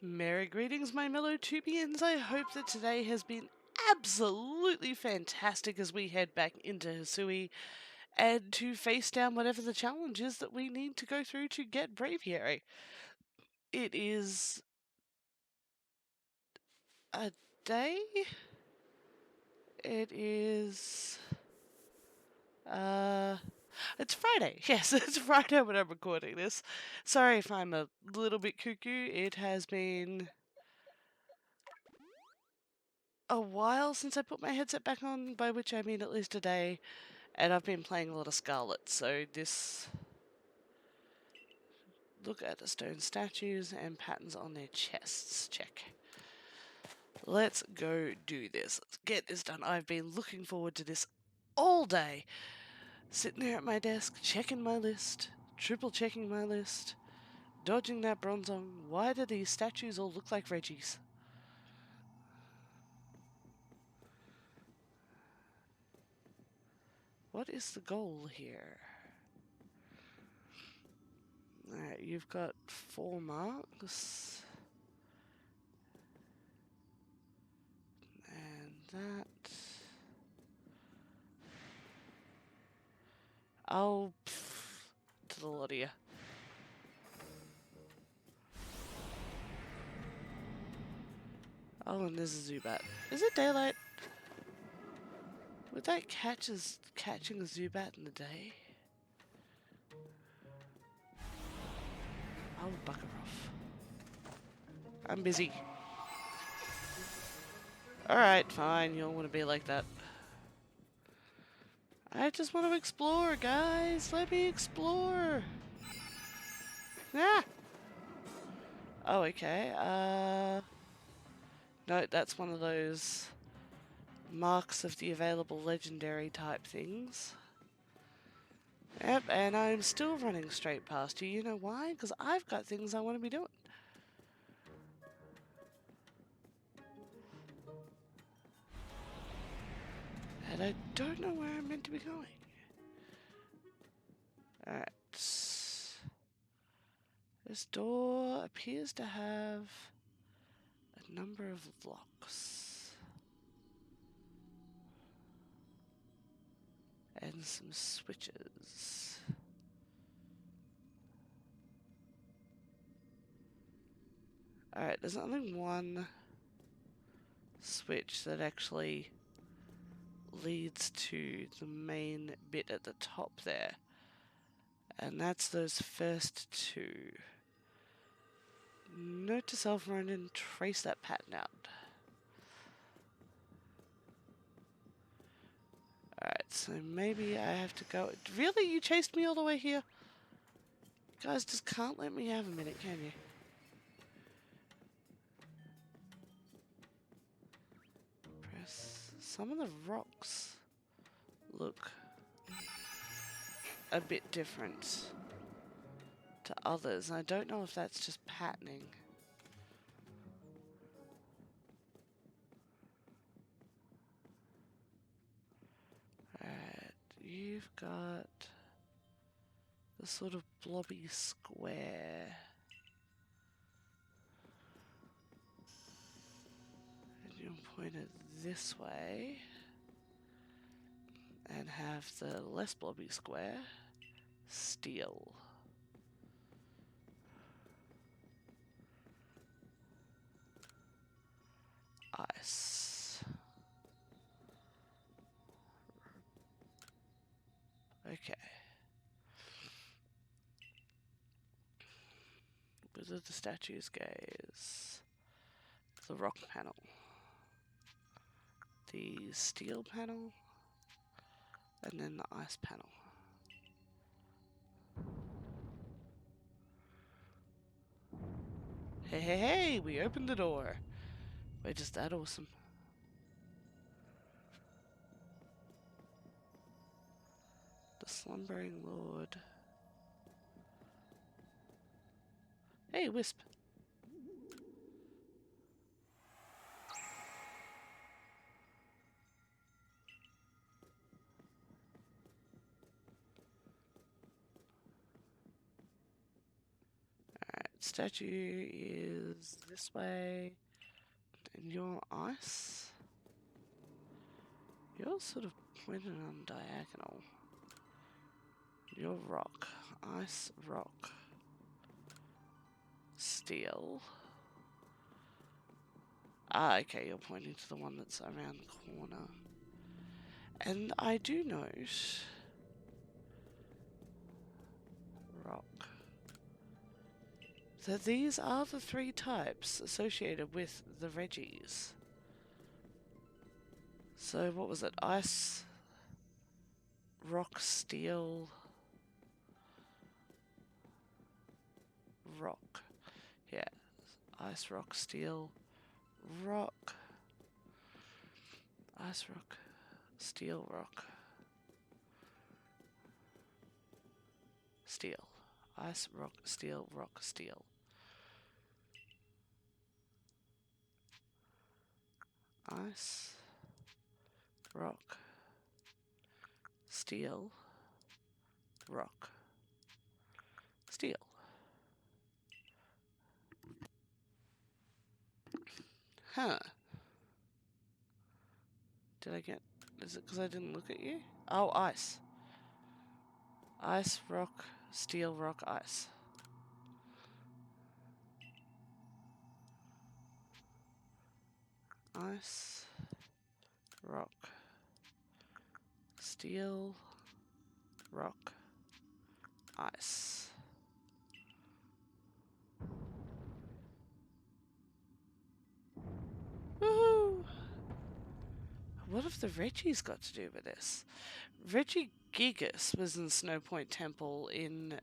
Merry greetings, my mellow tubians. I hope that today has been absolutely fantastic as we head back into Hisui and to face down whatever the challenge is that we need to go through to get Braviary. It is a day? It is... It's Friday. Yes, it's Friday when I'm recording this. Sorry if I'm a little bit cuckoo. It has been a while since I put my headset back on, by which I mean at least a day, and I've been playing a lot of Scarlet, so this... Look at the stone statues and patterns on their chests. Check. Let's go do this. Let's get this done. I've been looking forward to this all day. Sitting there at my desk, checking my list, triple checking my list, dodging that bronzong. Why do these statues all look like Reggies? What is the goal here? Alright, you've got 4 marks. And that... Oh, to the lot of you. Oh, and there's a Zubat. Is it daylight? Would that catch as catching a Zubat in the day? Oh, bugger off. I'm busy. Alright, fine, you don't want to be like that. I just want to explore, guys. Let me explore. Ah! Oh, okay. No, that's one of those marks of the available legendary type things. Yep, and I'm still running straight past you. You know why? Because I've got things I want to be doing. And I don't know where I'm meant to be going. Alright. This door appears to have a number of locks. And some switches. Alright, there's only one switch that actually leads to the main bit at the top there. And that's those first 2. Note to self, Ronan, trace that pattern out. Alright, so maybe I have to go... Really? You chased me all the way here? You guys just can't let me have a minute, can you? Press... Some of the rocks look a bit different to others. I don't know if that's just patterning. Alright, you've got the sort of blobby square. And you'll point it this way. And have the less blobby square. Steel. Ice. Okay. Wizard of the Statue's Gaze. The rock panel. The steel panel. And then the ice panel. Hey, hey, hey! We opened the door. Wait, is that awesome? The Slumbering Lord. Hey, Wisp. Alright, statue is this way, and you're ice. You're sort of pointed on diagonal. You're rock. Ice, rock. Steel. Ah, okay, you're pointing to the one that's around the corner. And I do note... rock. So these are the 3 types associated with the Reggies. So what was it? Ice, rock, steel, rock. Yeah. Ice, rock, steel, rock. Ice, rock, steel, rock. Steel. Ice, rock, steel, rock, steel. Ice, rock, steel, rock, steel. Huh. Did I get... Is it because I didn't look at you? Oh, ice. Ice, rock, steel, rock, ice. Ice, rock, steel, rock, ice. Woohoo! What have the Reggies got to do with this? Reggie Gigas was in Snow Point Temple in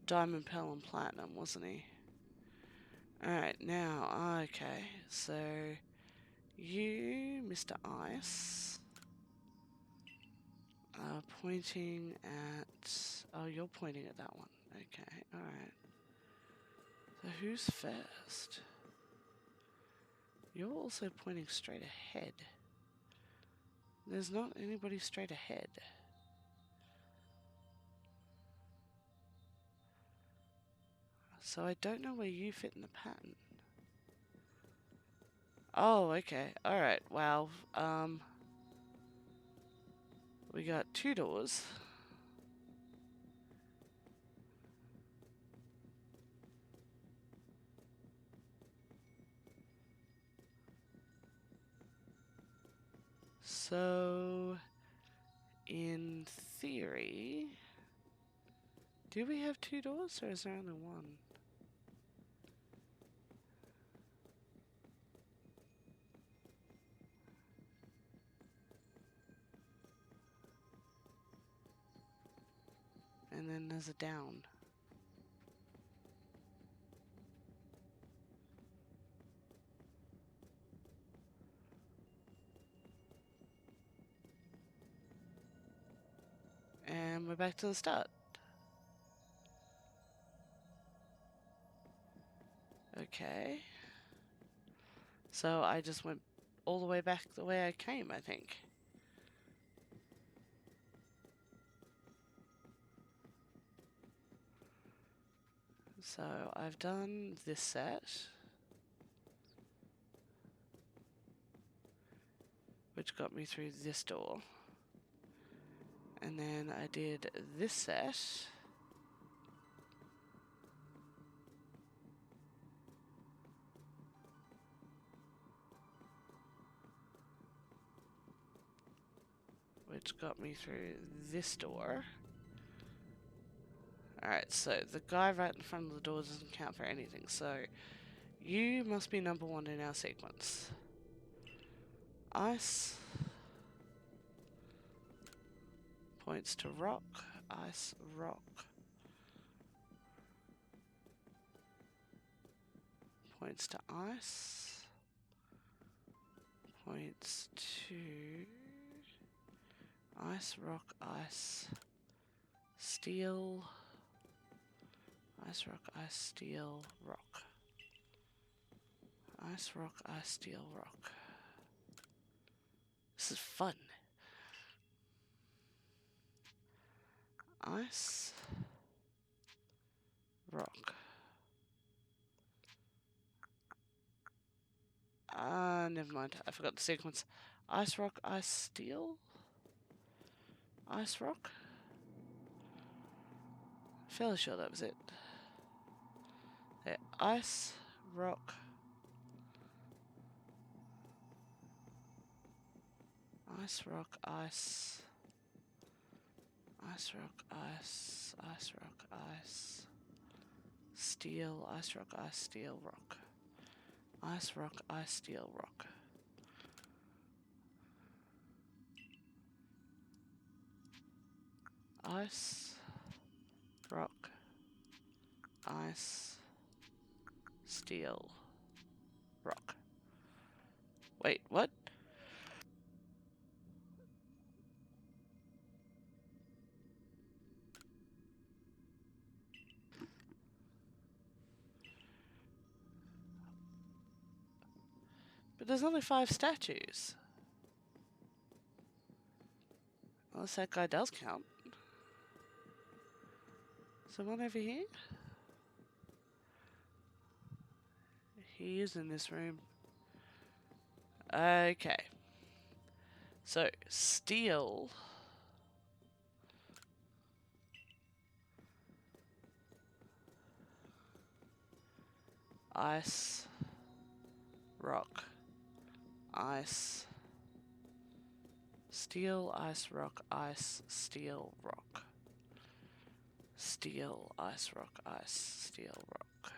Diamond, Pearl, and Platinum, wasn't he? Alright, now, okay, so you, Mr. Ice, are pointing at... Oh, you're pointing at that one. Okay, alright. So who's first? You're also pointing straight ahead. There's not anybody straight ahead. So I don't know where you fit in the pattern. Oh, okay. Alright, wow. We got 2 doors. So, in theory, do we have 2 doors or is there only one? And then there's a down. And we're back to the start. Okay. So I just went all the way back the way I came, I think. So I've done this set, which got me through this door. And then I did this set. Which got me through this door. Alright, so the guy right in front of the door doesn't count for anything, so you must be number 1 in our sequence. Ice points to rock, ice, rock. Points to ice. Points to ice, rock, ice, steel. Ice, rock, ice, steel, rock. Ice, rock, ice, steel, rock. This is fun. Ice. Rock. Never mind. I forgot the sequence. Ice, rock, ice, steel? Ice, rock? Fairly sure that was it. There. Ice, rock. Ice, rock, ice. Ice, rock, ice. Ice, rock, ice. Steel, ice, rock, ice, steel, rock. Ice, rock, ice, steel, rock. Ice, rock, ice, steel, rock. Wait, what? But there's only 5 statues. Unless that guy does count. Someone over here? He is in this room. Okay. So, steel. Ice. Rock. Ice. Steel, ice, rock, ice, steel, rock. Steel, ice, rock, ice, steel, rock.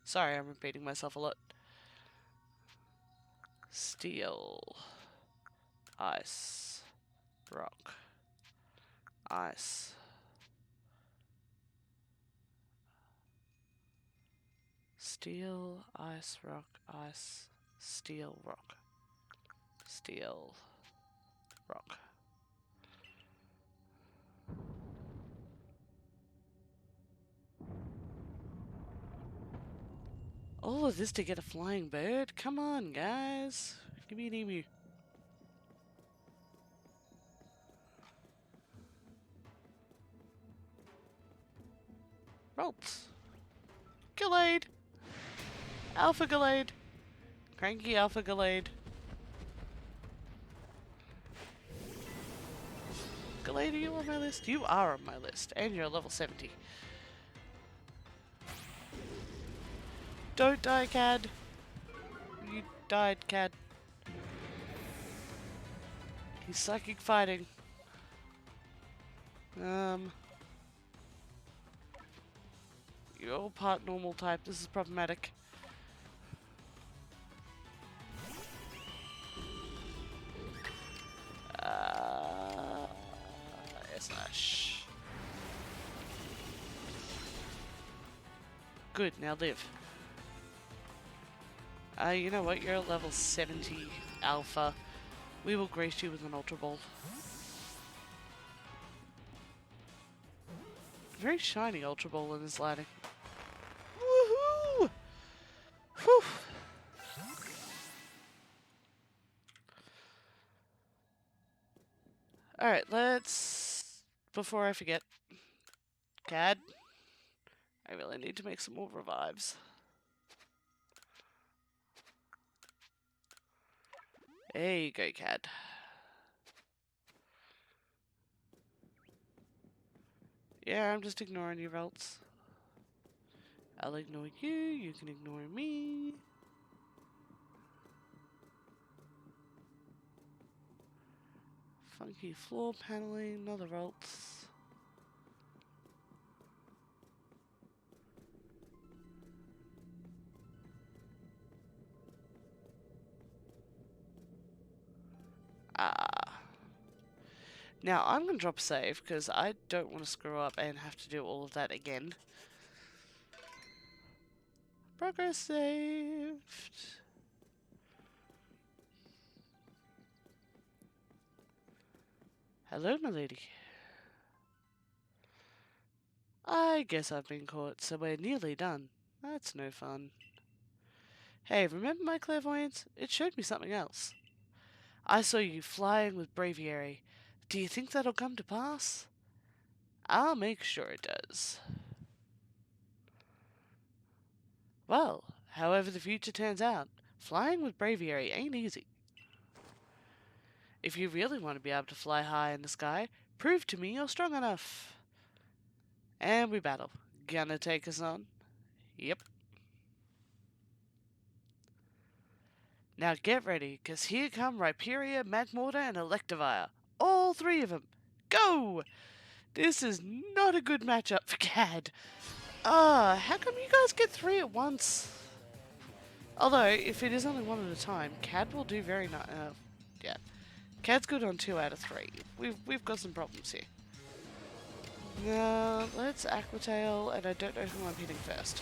Sorry, I'm repeating myself a lot. Steel, ice, rock, ice. Steel, ice, rock, ice, steel, rock. Steel, rock. All of this to get a flying bird? Come on, guys. Give me an emu. Rolts. Gallade. Alpha Gallade. Cranky Alpha Gallade. Gallade, are you on my list? You are on my list. And you're level 70. Don't die, Cad. You died, Cad. He's psychic fighting. You're part normal type. This is problematic. Slash. Good, now live. You know what? You're a level 70 alpha. We will grace you with an Ultra Ball. Very shiny Ultra Ball in this lighting. Woohoo! Whew! Alright, let's... Before I forget, Cad, I really need to make some more revives. There you go, Cad. Yeah, I'm just ignoring you, Velts. I'll ignore you, you can ignore me. Funky floor paneling, another Velts. Now, I'm going to drop save, because I don't want to screw up and have to do all of that again. Progress saved. Hello, my lady. I guess I've been caught, so we're nearly done. That's no fun. Hey, remember my clairvoyance? It showed me something else. I saw you flying with Braviary. Do you think that'll come to pass? I'll make sure it does. Well, however the future turns out, flying with Braviary ain't easy. If you really want to be able to fly high in the sky, prove to me you're strong enough. And we battle. Gonna take us on? Yep. Now get ready, 'cause here come Rhyperia, Magmortar, and Electivire. All three of them. Go! This is not a good matchup for Cad. How come you guys get three at once? Although, if it is only one at a time, Cad will do very nice. Yeah. Cad's good on 2 out of 3. We've got some problems here. Now, let's Aquatail, and I don't know who I'm hitting first.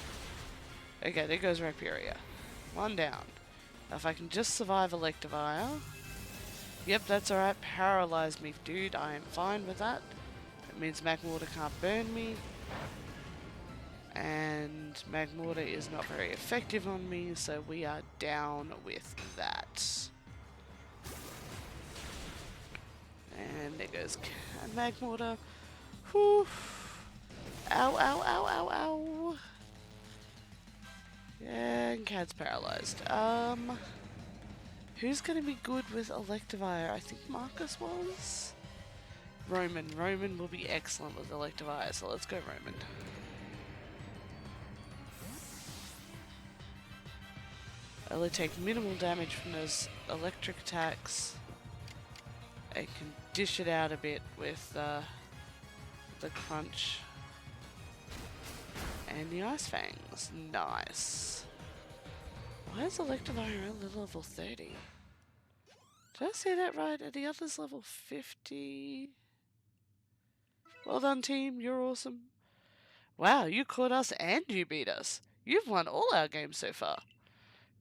Okay, there goes Rhyperia. One down. Now, if I can just survive Electivire. Yep, that's alright. Paralyze me, dude. I am fine with that. It means Magmortar can't burn me. And Magmortar is not very effective on me, so we are down with that. And there goes Magmortar. Whew. Ow, ow, ow, ow, ow. And Cad's paralyzed. Who's going to be good with Electivire? I think Marcus was? Roman. Roman will be excellent with Electivire, so let's go Roman. I'll take minimal damage from those electric attacks. I can dish it out a bit with the crunch. And the Ice Fangs. Nice. Why is Electivire only level 30? Did I say that right? Are the others level 50? Well done, team. You're awesome. Wow, you caught us and you beat us. You've won all our games so far.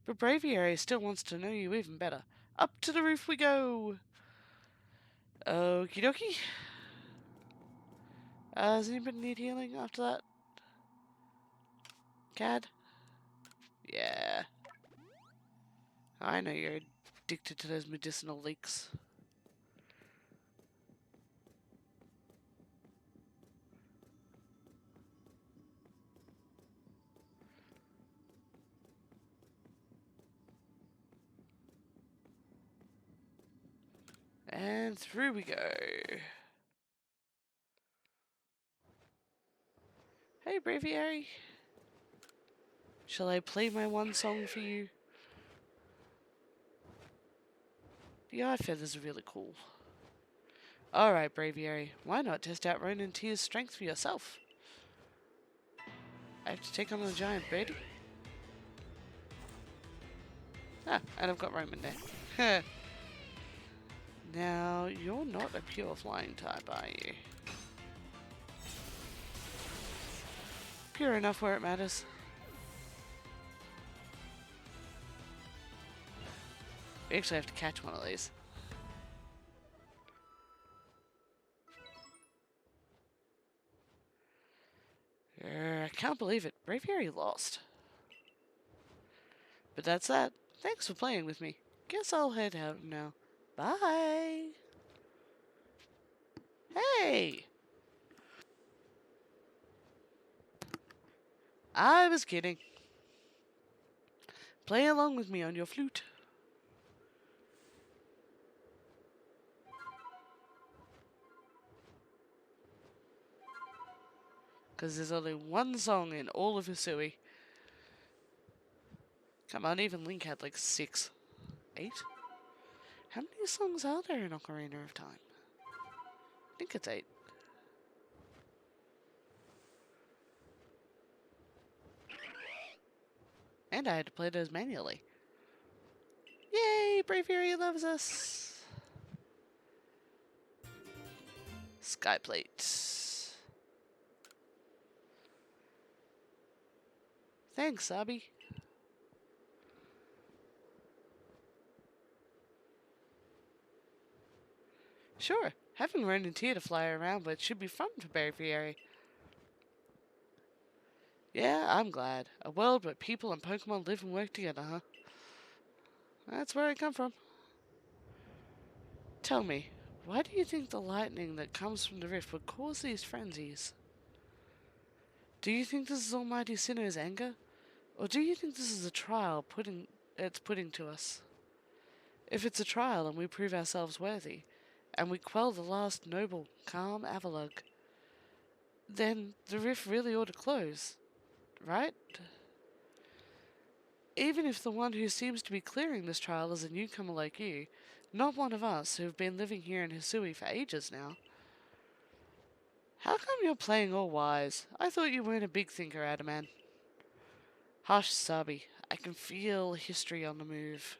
But Braviary still wants to know you even better. Up to the roof we go! Okie dokie. Does anybody need healing after that? Cad? Yeah. I know you're addicted to those medicinal leaks. And through we go. Hey, Braviary. Shall I play my one song for you? The eye feathers are really cool. Alright, Braviary. Why not test out RononTyr's strength for yourself? I have to take on a giant birdie. Ah, and I've got Roman there. Now, you're not a pure flying type, are you? Pure enough where it matters. We actually have to catch one of these. I can't believe it. Braviary lost. But that's that. Thanks for playing with me. Guess I'll head out now. Bye! Hey! I was kidding. Play along with me on your flute. Because there's only one song in all of Hisui. Come on, even Link had like 6. 8? How many songs are there in Ocarina of Time? I think it's 8. And I had to play those manually. Yay! Braviary loves us! Skyplate. Thanks, Sabi. Sure, having RononTyr to fly around with should be fun for Braviary. Yeah, I'm glad. A world where people and Pokemon live and work together, huh? That's where I come from. Tell me, Why do you think the lightning that comes from the rift would cause these frenzies? Do you think this is Almighty Sinnoh's anger? Or do you think this is a trial it's putting to us? If it's a trial and we prove ourselves worthy, and we quell the last noble, calm Avalugg, then the rift really ought to close, right? Even if the one who seems to be clearing this trial is a newcomer like you, not one of us who've been living here in Hisui for ages now. How come you're playing all wise? I thought you weren't a big thinker, Adaman. Hush, Sabi. I can feel history on the move.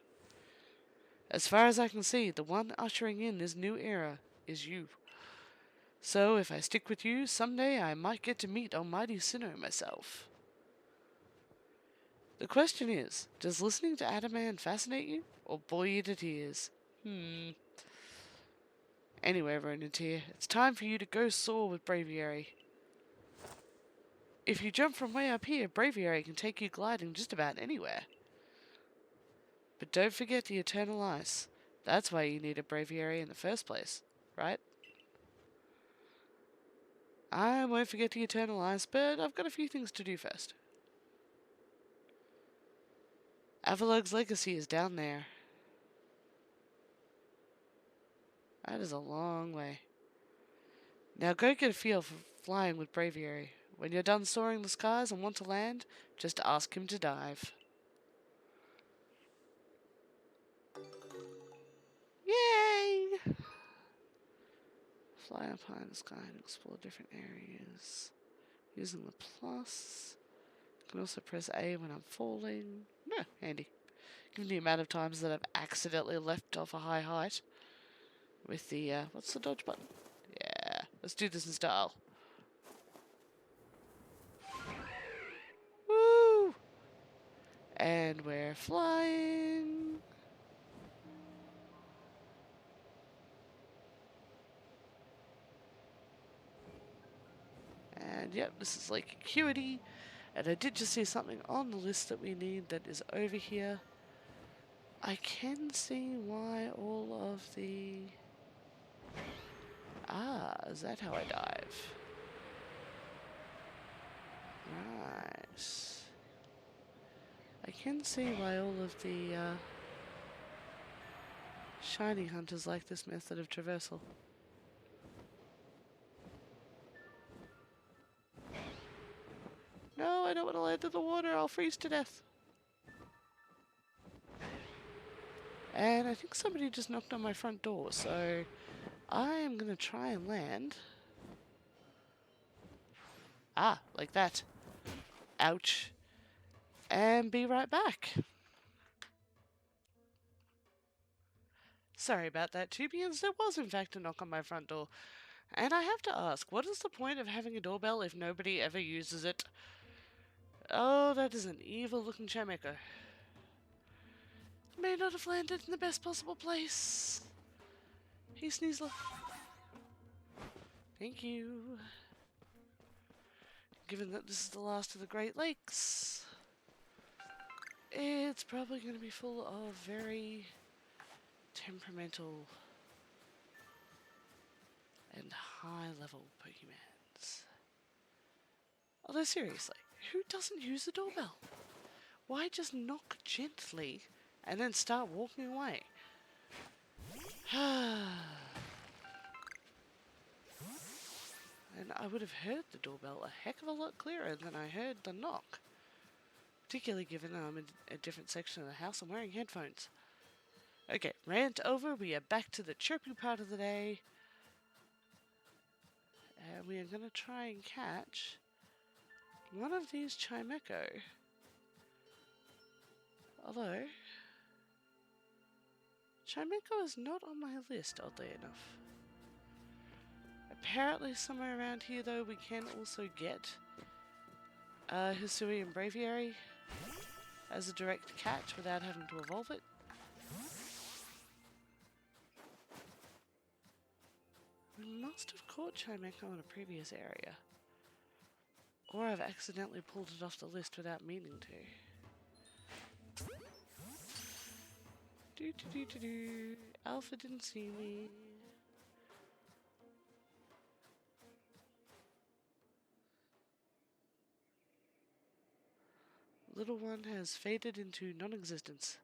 As far as I can see, the one ushering in this new era is you. So if I stick with you, someday I might get to meet Almighty Sinnoh myself. The question is, does listening to Adaman fascinate you, or bore you to tears? Anyway, RononTyr, it's time for you to go soar with Braviary. If you jump from way up here, Braviary can take you gliding just about anywhere. But don't forget the eternal ice. That's why you need a Braviary in the first place, right? I won't forget the eternal ice, but I've got a few things to do first. Avalugg's legacy is down there. That is a long way. Now go get a feel for flying with Braviary. When you're done soaring the skies and want to land, just ask him to dive. Yay! Fly up high in the sky and explore different areas. Using the plus. You can also press A when I'm falling. No, handy. Given the amount of times that I've accidentally leapt off a high height. With the, what's the dodge button? Yeah, let's do this in style. Woo! And we're flying. And yep, this is Lake Acuity. And I did just see something on the list that we need that is over here. I can see why all of the... Ah, is that how I dive? Right. I can see why all of the shiny hunters like this method of traversal. No, I don't want to land in the water. I'll freeze to death. And I think somebody just knocked on my front door, so I am going to try and land. Ah, like that. Ouch. And be right back. Sorry about that, Tubians. There was in fact a knock on my front door. And I have to ask, what is the point of having a doorbell if nobody ever uses it? Oh, that is an evil-looking Chameko. May not have landed in the best possible place. Hey, Sneasler. Thank you. Given that this is the last of the Great Lakes, it's probably going to be full of very temperamental and high-level Pokemons. Although seriously, who doesn't use the doorbell? Why just knock gently and then start walking away? And I would have heard the doorbell a heck of a lot clearer than I heard the knock. Particularly given that I'm in a different section of the house and wearing headphones. Okay, rant over. We are back to the chirpy part of the day. And we are going to try and catch one of these Chimeco. Although, Chimeco is not on my list, oddly enough. Apparently somewhere around here, though, we can also get Hisui and Braviary as a direct catch without having to evolve it. We must have caught Chimeco in a previous area. Or I've accidentally pulled it off the list without meaning to. Alpha didn't see me. Little one has faded into non-existence.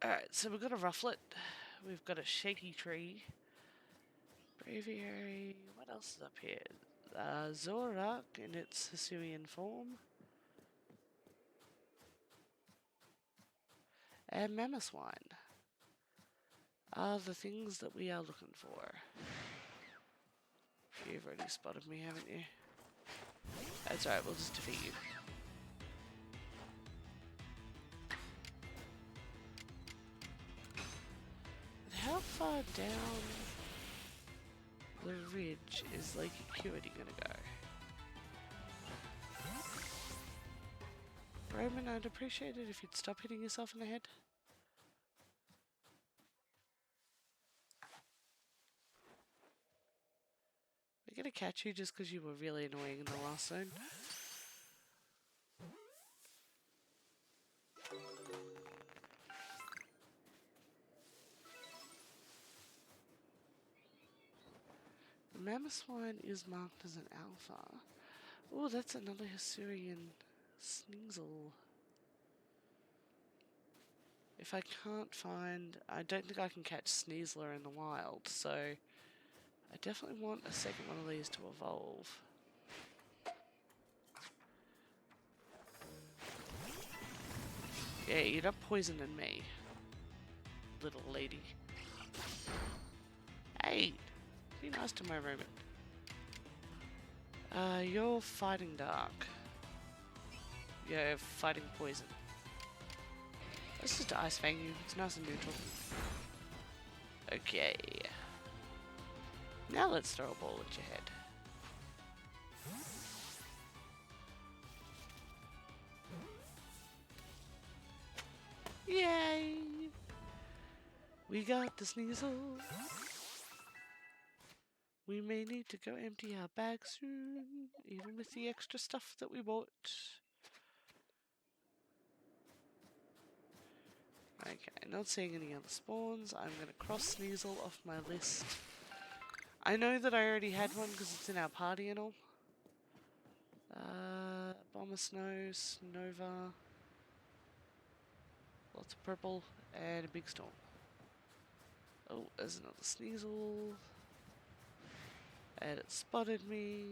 Alright, so we've got a rufflet. We've got a shaky tree. Braviary. What else is up here? Zorak in its Hisuian form. And Mammothwine are the things that we are looking for. You've already spotted me, haven't you? That's alright, we'll just defeat you. How far down the ridge is Lake Acuity gonna go? Roman, I'd appreciate it if you'd stop hitting yourself in the head. We're gonna catch you just because you were really annoying in the last zone. The Mammothwine is marked as an alpha. Oh, that's another Hisuian Sneasel. If I can't find... I don't think I can catch Sneasler in the wild, so I definitely want a second one of these to evolve. Yeah, you're not poisoning me, little lady. Hey, be nice to my Roman. You're fighting dark. You're fighting poison. Let's just Ice Fang you. It's nice and neutral. Okay. Now let's throw a ball at your head. Yay! We got the Sneasel. We may need to go empty our bag soon, even with the extra stuff that we bought. Okay, not seeing any other spawns. I'm going to cross Sneasel off my list. I know that I already had one because it's in our party and all. Bomber Snow, Snova, lots of purple, and a big storm. Oh, there's another Sneasel. And it spotted me.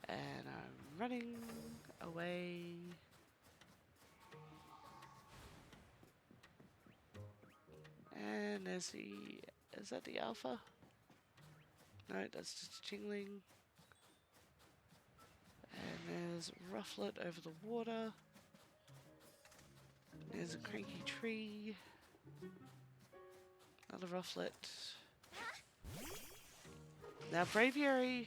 And I'm running away. And there's the... Is that the alpha? No, that's just a Chingling. And there's Rufflet over the water. There's a cranky tree. Another Rufflet. Now Braviary,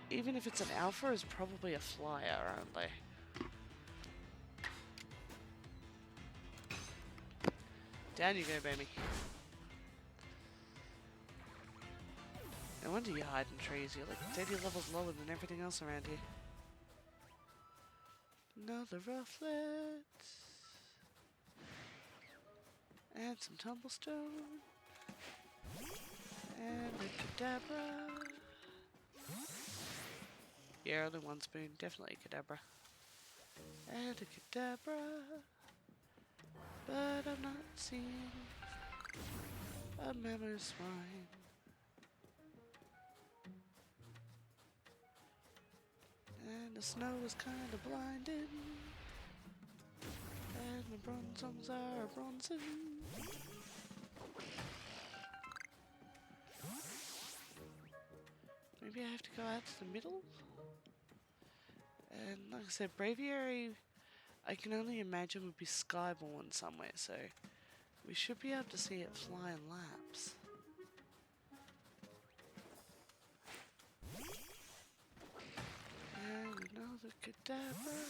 even if it's an alpha, is probably a flyer, aren't they? Down you go, baby. No wonder you hide in trees. You're like 30 levels lower than everything else around here. Another Rufflet. And some Tumblestone. And a Kadabra. Yeah, only one spoon. Definitely a Kadabra. And a Kadabra. But I'm not seeing a Mammothwine. And the snow is kind of blinding. And the bronzons are bronzing. Maybe I have to go out to the middle? And like I said, Braviary, I can only imagine would be skyborn somewhere, so we should be able to see it fly in laps. And another Kadabra.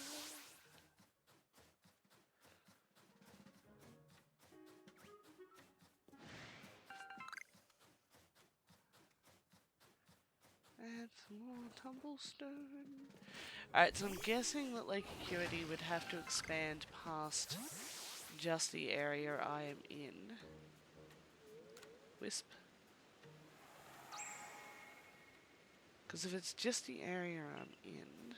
And some more Tumblestone. Alright, so I'm guessing that Lake Acuity would have to expand past just the area I am in. Wisp. Because if it's just the area I'm in,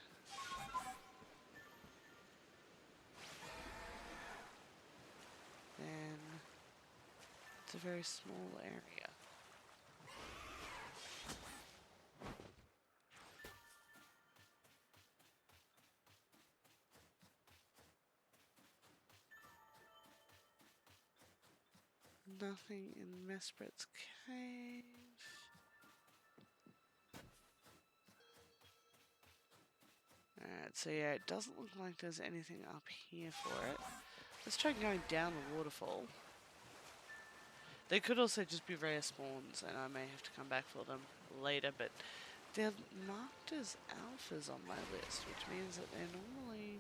then it's a very small area. Nothing in Mesprit's cave. Alright, so yeah, it doesn't look like there's anything up here for it. Let's try going down the waterfall. They could also just be rare spawns, and I may have to come back for them later, but they're marked as alphas on my list, which means that they're normally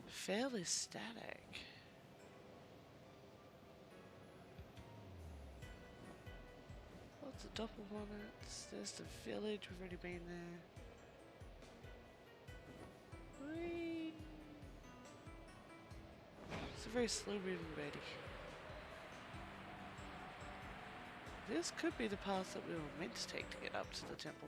fairly static. Lots of double bonnets. There's the village, we've already been there. Whee! It's a very slow moving birdie. This could be the path that we were meant to take to get up to the temple.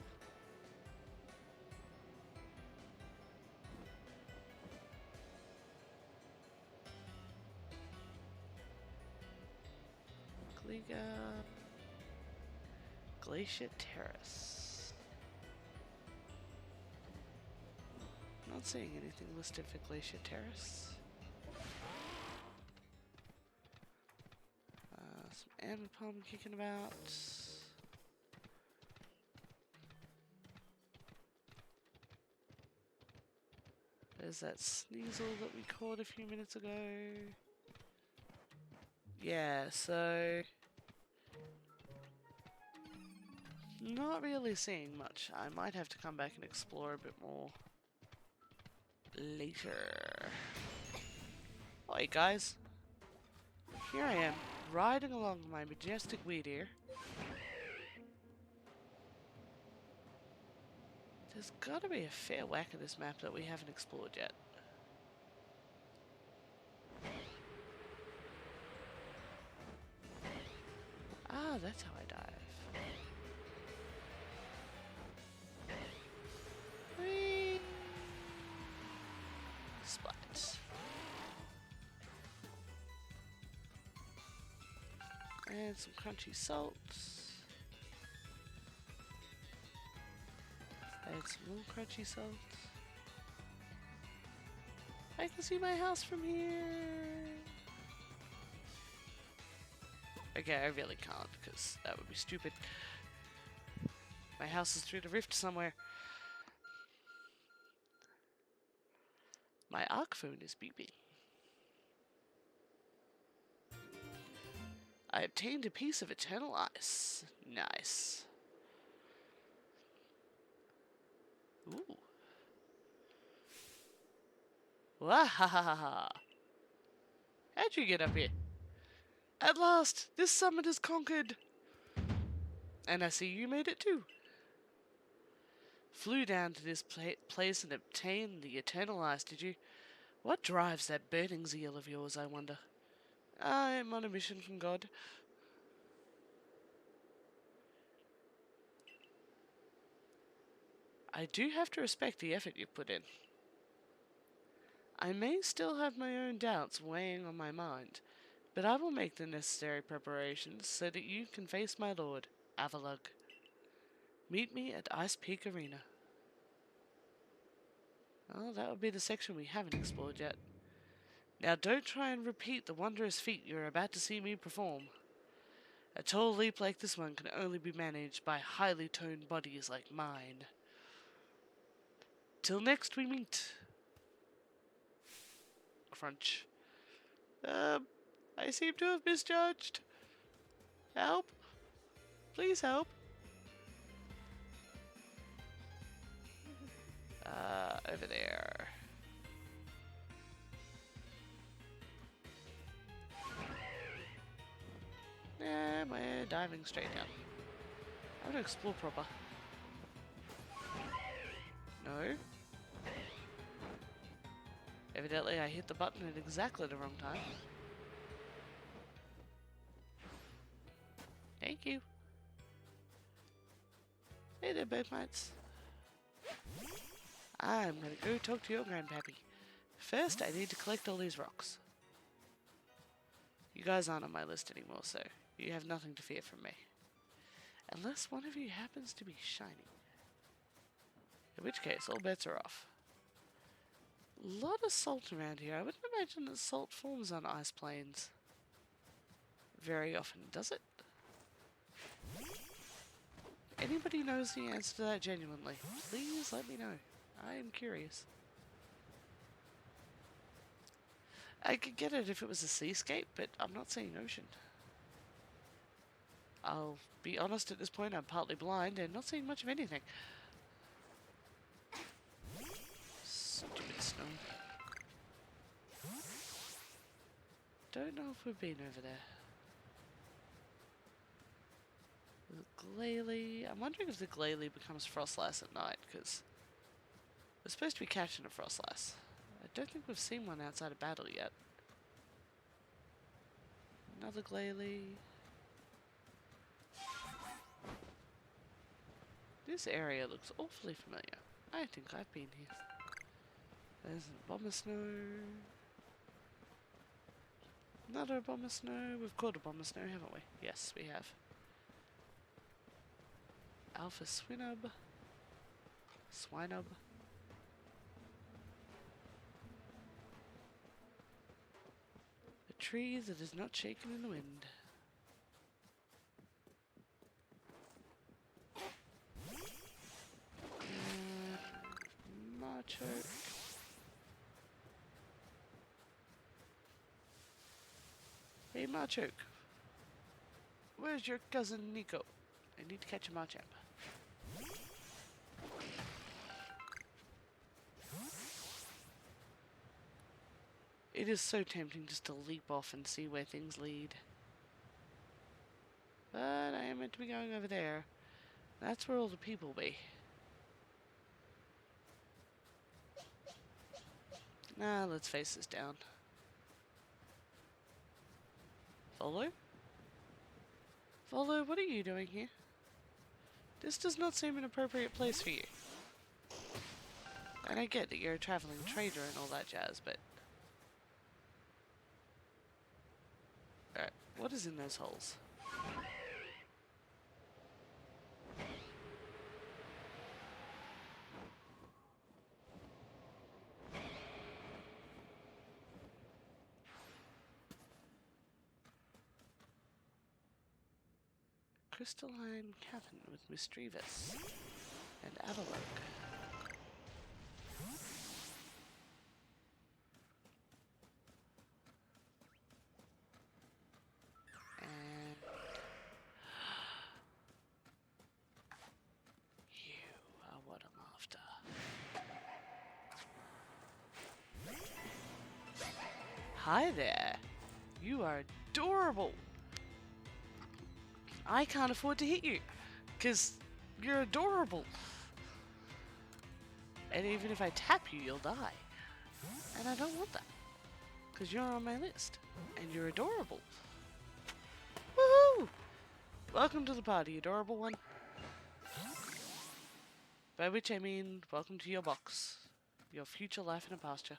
Glacier Terrace. Not seeing anything listed for Glacier Terrace. Some amber palm kicking about. There's that sneasel that we caught a few minutes ago. Yeah, so not really seeing much. I might have to come back and explore a bit more later. Oh, hey guys. Here I am, riding along my majestic weed ear. There's gotta be a fair whack of this map that we haven't explored yet. Ah, that's how I dive. Whee! Splat. And some crunchy salt. Add some more crunchy salt. I can see my house from here. Okay, I really can't because that would be stupid. My house is through the rift somewhere. My arc phone is beeping. I obtained a piece of eternal ice. Nice. Ooh. Wahahaha. How'd you get up here? At last, this summit is conquered. And I see you made it too. Flew down to this place and obtained the eternal ice, did you? What drives that burning zeal of yours, I wonder? I am on a mission from God. I do have to respect the effort you've put in. I may still have my own doubts weighing on my mind, but I will make the necessary preparations so that you can face my lord, Avalug. Meet me at Ice Peak Arena. Oh, that would be the section we haven't explored yet. Now don't try and repeat the wondrous feat you're about to see me perform. A tall leap like this one can only be managed by highly toned bodies like mine. Till next we meet. Crunch. I seem to have misjudged. Help. Please help. Over there. Nah, we're diving straight down. I want to explore proper. No. Evidently I hit the button at exactly the wrong time. Thank you. Hey there, bird-mates. I'm gonna go talk to your grandpappy. First, I need to collect all these rocks. You guys aren't on my list anymore, so you have nothing to fear from me. Unless one of you happens to be shiny. In which case, all bets are off. A lot of salt around here. I wouldn't imagine that salt forms on ice plains very often, does it? Anybody knows the answer to that genuinely? Please let me know. I am curious. I could get it if it was a seascape, but I'm not seeing ocean. I'll be honest at this point, I'm partly blind and not seeing much of anything. Stupid snow. Don't know if we've been over there. The glalie. I'm wondering if the glalie becomes frostlass at night, because we're supposed to be catching a frostlass. I don't think we've seen one outside of battle yet. Another glalie. This area looks awfully familiar. I think I've been here. There's a bomber snow. Another bomber snow. We've caught a bomber snow, haven't we? Yes, we have. Alpha swinub. Swinub. A tree that is not shaken in the wind. Machoke. Hey Machoke. Where's your cousin Nico? I need to catch a Machamp. It is so tempting just to leap off and see where things lead. But I am meant to be going over there. That's where all the people be. Nah, let's face this down. Volo? Volo, what are you doing here? This does not seem an appropriate place for you. And I get that you're a traveling trader and all that jazz, but... Alright, what is in those holes? Crystalline cavern with Mischievous and Avalogue. And you are what I'm after. Hi there. You are adorable. I can't afford to hit you, because you're adorable. And even if I tap you, you'll die. And I don't want that, because you're on my list, and you're adorable. Woohoo! Welcome to the party, adorable one. By which I mean, welcome to your box. Your future life in a pasture.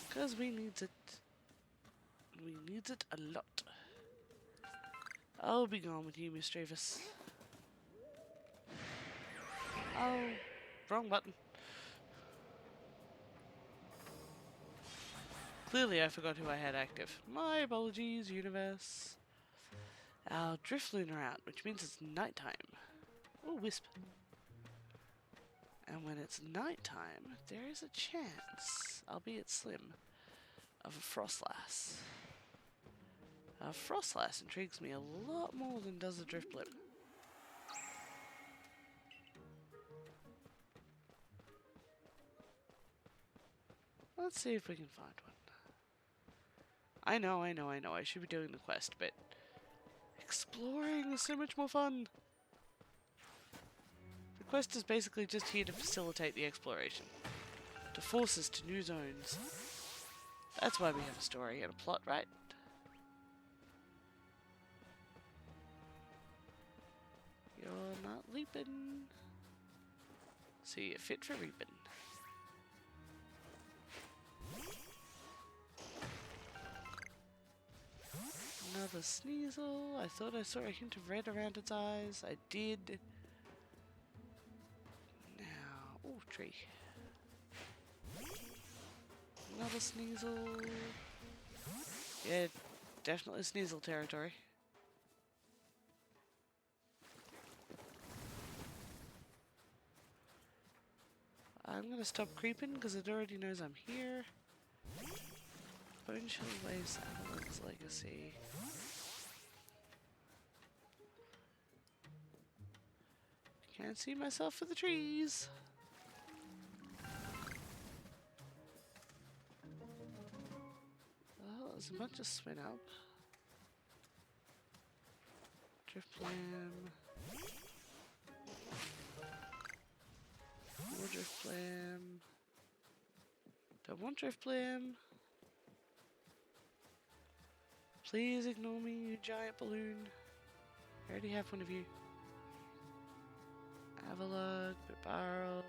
Because we need it. We need it a lot. I'll be gone with you, Mischievous. Oh, wrong button. Clearly I forgot who I had active. My apologies, universe. Our Drifloon are out, which means it's nighttime. Oh, Wisp. And when it's nighttime, there is a chance, albeit slim, of a Frostlass. A Frostlass intrigues me a lot more than does a Drifblim. Let's see if we can find one. I know, I should be doing the quest, but exploring is so much more fun. The quest is basically just here to facilitate the exploration, to force us to new zones. That's why we have a story and a plot, right? You're not leaping. So you're fit for reaping. Another Sneasel. I thought I saw a hint of red around its eyes. I did. Now, oh, tree. Another Sneasel. Yeah, definitely Sneasel territory. I'm gonna stop creeping because it already knows I'm here. Bone Shell Waste, Avalanche's Legacy. Can't see myself for the trees. Well, there's a bunch of Swin up. Driftblam. More Driftblam. Don't want Driftblam. Please ignore me, you giant balloon. I already have one of you. Avalug, Bibarel,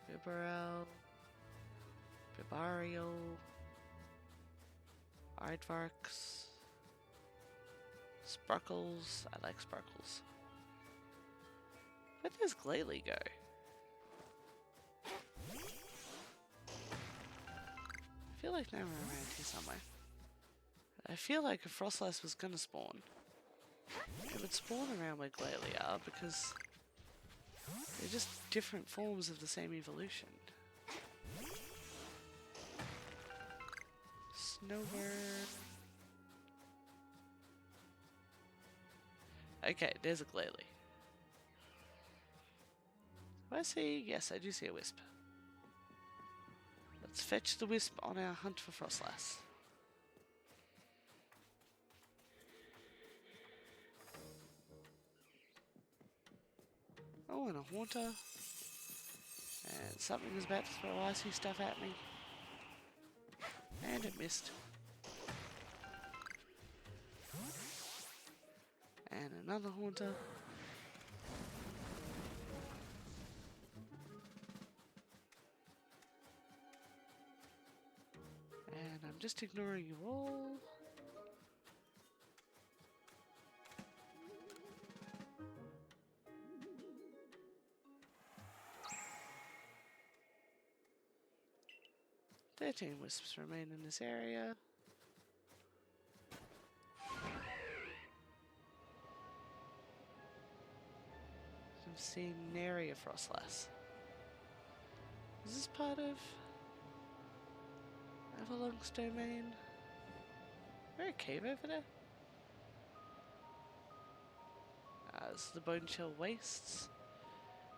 Bibarel, Bibario, Aardvarks, Sparkles. I like Sparkles. Where does Glalie go? I feel like they were around here somewhere. I feel like if Frostlass was gonna spawn, it would spawn around where Glalie are because they're just different forms of the same evolution. Snowbird. Okay, there's a Glalie. Do I see? Yes, I do see a Wisp. Let's fetch the Wisp on our hunt for Frostlass. Oh, and a Haunter. And something is about to throw icy stuff at me. And it missed. And another Haunter. And I'm just ignoring you all. "13 Wisps remain in this area. I'm seeing nary a Frostlass. Is this part of Avalug's domain? Is there a cave over there? This is the Bone Shell Wastes,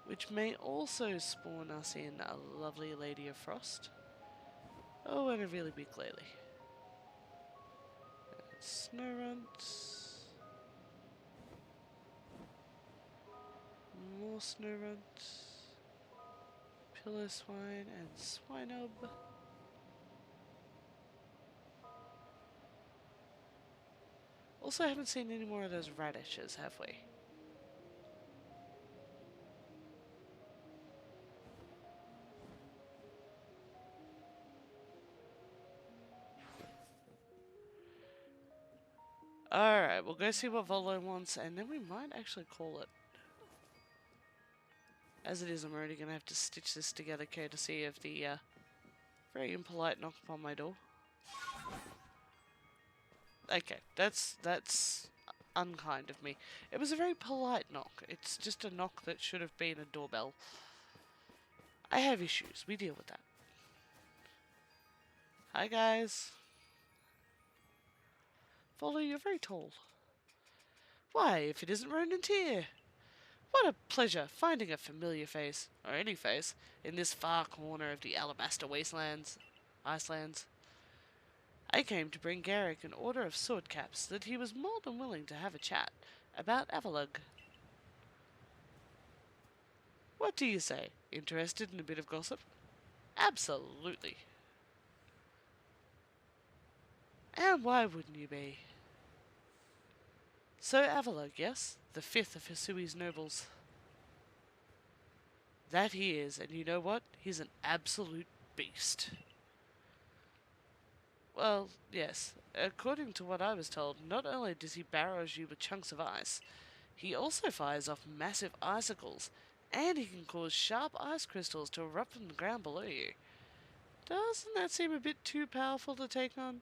which may also spawn us in a lovely Lady of Frost. Oh, and a really big Glalie. Snowrunt. More Snowrunt. Pillow Swine and Swinob. Also, haven't seen any more of those radishes, have we? Alright, we'll go see what Volo wants, and then we might actually call it. As it is, I'm already going to have to stitch this together courtesy of the very impolite knock upon my door. Okay, that's unkind of me. It was a very polite knock. It's just a knock that should have been a doorbell. I have issues. We deal with that. Hi, guys. Volo, you're very tall. Why, if it isn't RononTyr? What a pleasure finding a familiar face, or any face, in this far corner of the Alabaster Wastelands, Icelands. I came to bring Garrick an order of sword caps that he was more than willing to have a chat about Avalug. What do you say? Interested in a bit of gossip? Absolutely. And why wouldn't you be? So Avalok, yes? The fifth of Hisui's nobles. That he is, and you know what? He's an absolute beast. Well, yes. According to what I was told, not only does he barrage you with chunks of ice, he also fires off massive icicles, and he can cause sharp ice crystals to erupt from the ground below you. Doesn't that seem a bit too powerful to take on?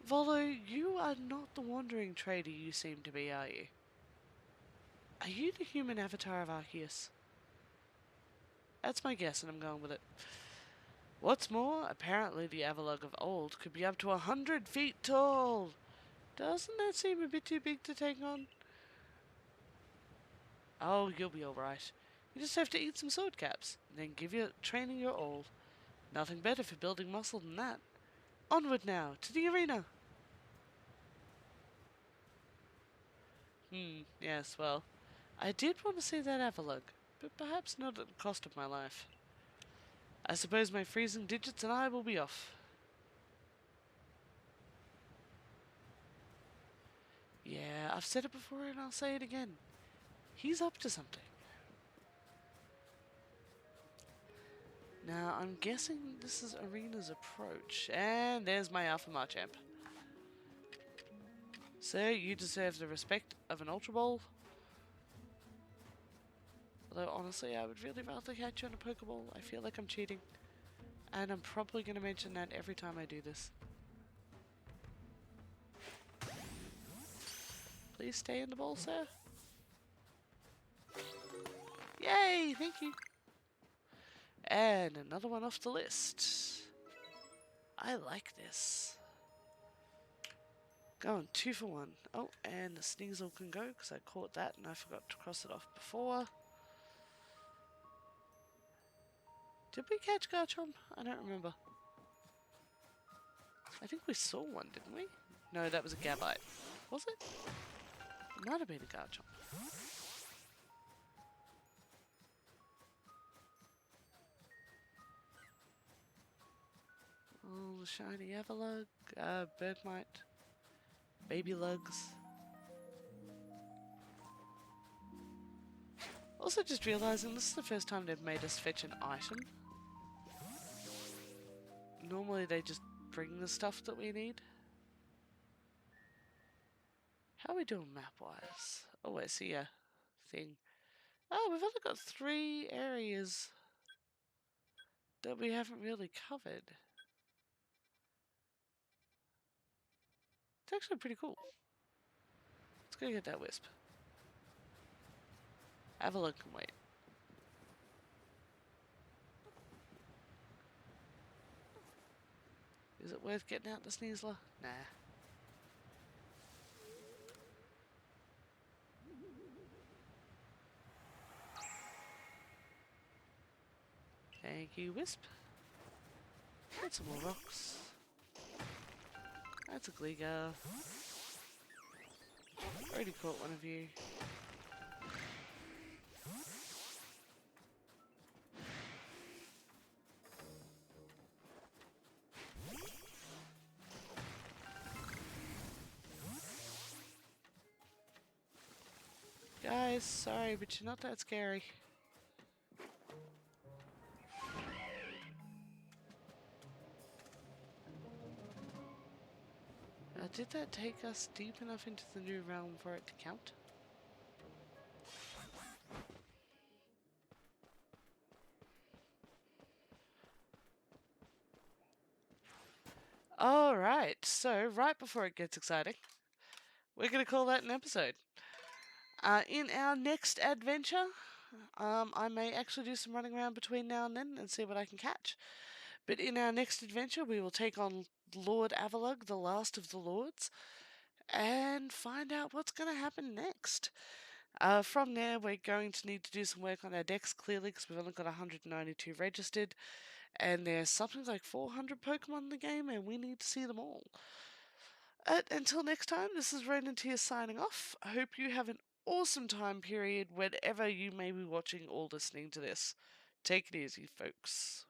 Volo, you are not the wandering trader you seem to be, are you? Are you the human avatar of Arceus? That's my guess, and I'm going with it. What's more, apparently the Avalok of old could be up to 100 feet tall. Doesn't that seem a bit too big to take on? Oh, you'll be alright. You just have to eat some sword caps, and then give your training your all. Nothing better for building muscle than that. Onward now, to the arena! Yes, well, I did want to see that Avalok, but perhaps not at the cost of my life. I suppose my freezing digits and I will be off. Yeah, I've said it before and I'll say it again. He's up to something. Now, I'm guessing this is Arena's approach. And there's my Alpha Marchamp. So, you deserve the respect of an Ultra Ball. Although, honestly, I would really rather catch you on a Pokeball. I feel like I'm cheating. And I'm probably going to mention that every time I do this. Please stay in the ball, sir. Yay! Thank you. And another one off the list. I like this. Going 2 for 1. Oh, and the Sneasel can go because I caught that and I forgot to cross it off before. Did we catch Garchomp? I don't remember. I think we saw one, didn't we? No, that was a Gabite. Was it? It might have been a Garchomp. Oh, shiny Avalug, Bergmite, Baby Lugs. Also just realising this is the first time they've made us fetch an item. Normally they just bring the stuff that we need. How are we doing map-wise? Oh, I see a thing. Oh, we've only got 3 areas that we haven't really covered. It's actually pretty cool. Let's go get that Wisp. Avalon can wait. Is it worth getting out the Sneasler? Nah. Thank you, Wisp. Get some more rocks. That's a Gligar. Already caught one of you. Guys, sorry, but you're not that scary. Did that take us deep enough into the new realm for it to count? Alright, so right before it gets exciting, we're going to call that an episode. In our next adventure, I may actually do some running around between now and then and see what I can catch. But in our next adventure, we will take on Lord Avalug, the last of the lords, and find out what's going to happen next. From there, we're going to need to do some work on our decks, clearly, because we've only got 192 registered, and there's something like 400 Pokemon in the game, and we need to see them all. Until next time, this is RononTyr signing off. I hope you have an awesome time period whenever you may be watching or listening to this. Take it easy, folks.